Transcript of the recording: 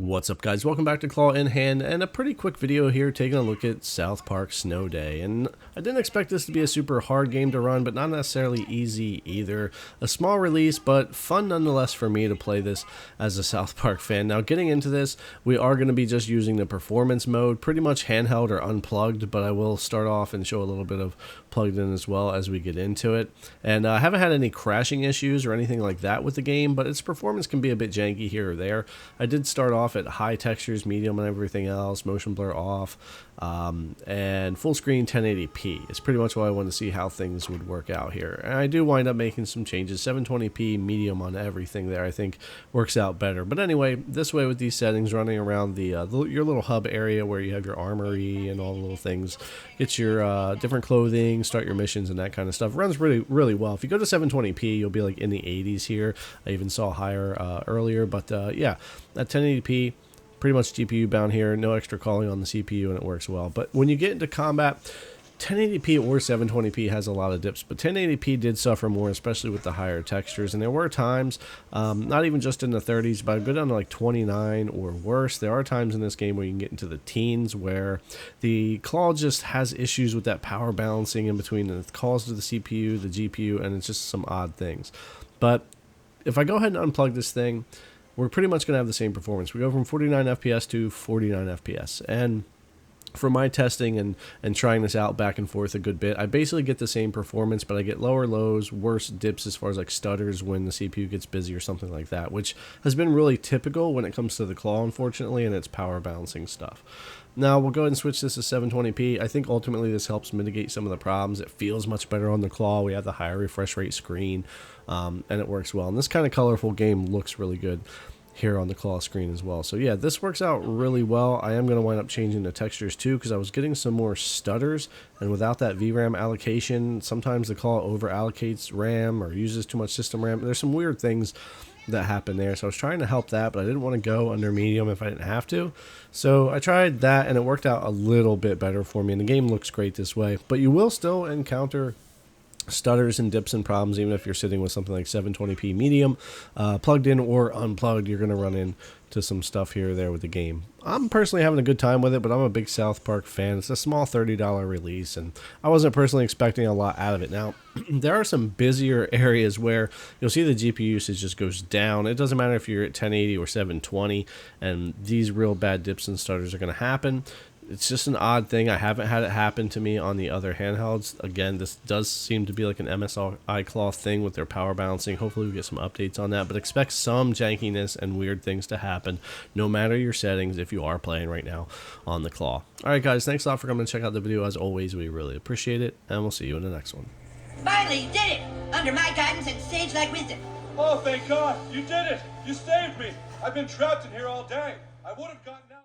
What's up, guys? Welcome back to Claw in Hand, and a pretty quick video here taking a look at South Park Snow Day. And I didn't expect this to be a super hard game to run, but not necessarily easy either. A small release, but fun nonetheless for me to play this as a South Park fan. Now, getting into this, we are going to be just using the performance mode, pretty much handheld or unplugged, but I will start off and show a little bit of plugged in as well as we get into it. And I haven't had any crashing issues or anything like that with the game, but its performance can be a bit janky here or there. I did start off at high textures, medium, and everything else, motion blur off, and full screen 1080p. It's pretty much what I wanted to see how things would work out here. And I do wind up making some changes. 720p medium on everything there, I think, works out better. But anyway, this way with these settings, running around your little hub area where you have your armory and all the little things, get your different clothing, start your missions and that kind of stuff. Runs really well. If you go to 720p, you'll be like in the 80s here. I even saw higher earlier, but yeah, at 1080p, pretty much GPU bound here, no extra calling on the CPU, and it works well. But when you get into combat, 1080p or 720p has a lot of dips, but 1080p did suffer more, especially with the higher textures. And there were times, not even just in the 30s, but I'd go down to like 29 or worse. There are times in this game where you can get into the teens where the claw just has issues with that power balancing in between the calls to the CPU, the GPU, and it's just some odd things. But if I go ahead and unplug this thing, we're pretty much going to have the same performance. We go from 49 FPS to 49 FPS. And for my testing and trying this out back and forth a good bit, I basically get the same performance, but I get lower lows, worse dips as far as like stutters when the CPU gets busy or something like that, which has been really typical when it comes to the claw, unfortunately, and its power balancing stuff. Now, we'll go ahead and switch this to 720p. I think ultimately this helps mitigate some of the problems. It feels much better on the claw. We have the higher refresh rate screen, and it works well. And this kind of colorful game looks really good here on the claw screen as well. So yeah, this works out really well. I am going to wind up changing the textures too, because I was getting some more stutters, and without that VRAM allocation, sometimes the claw over allocates RAM or uses too much system RAM. There's some weird things that happened there, so I was trying to help that, but I didn't want to go under medium if I didn't have to. So I tried that, and it worked out a little bit better for me, and the game looks great this way. But you will still encounter stutters and dips and problems even if you're sitting with something like 720p medium, plugged in or unplugged. You're going to run into some stuff here or there with the game. I'm personally having a good time with it, but I'm a big South Park fan. It's a small $30 release, and I wasn't personally expecting a lot out of it. Now, there are some busier areas where you'll see the GPU usage just goes down. It doesn't matter if you're at 1080 or 720, and these real bad dips and stutters are going to happen. It's just an odd thing. I haven't had it happen to me on the other handhelds. Again, this does seem to be like an MSI Claw thing with their power balancing. Hopefully we get some updates on that, but expect some jankiness and weird things to happen no matter your settings if you are playing right now on the claw. Alright guys, thanks a lot for coming to check out the video. As always, we really appreciate it, and we'll see you in the next one. Finally, you did it! Under my guidance and sage-like wisdom. Oh, thank God! You did it! You saved me! I've been trapped in here all day. I would have gotten out.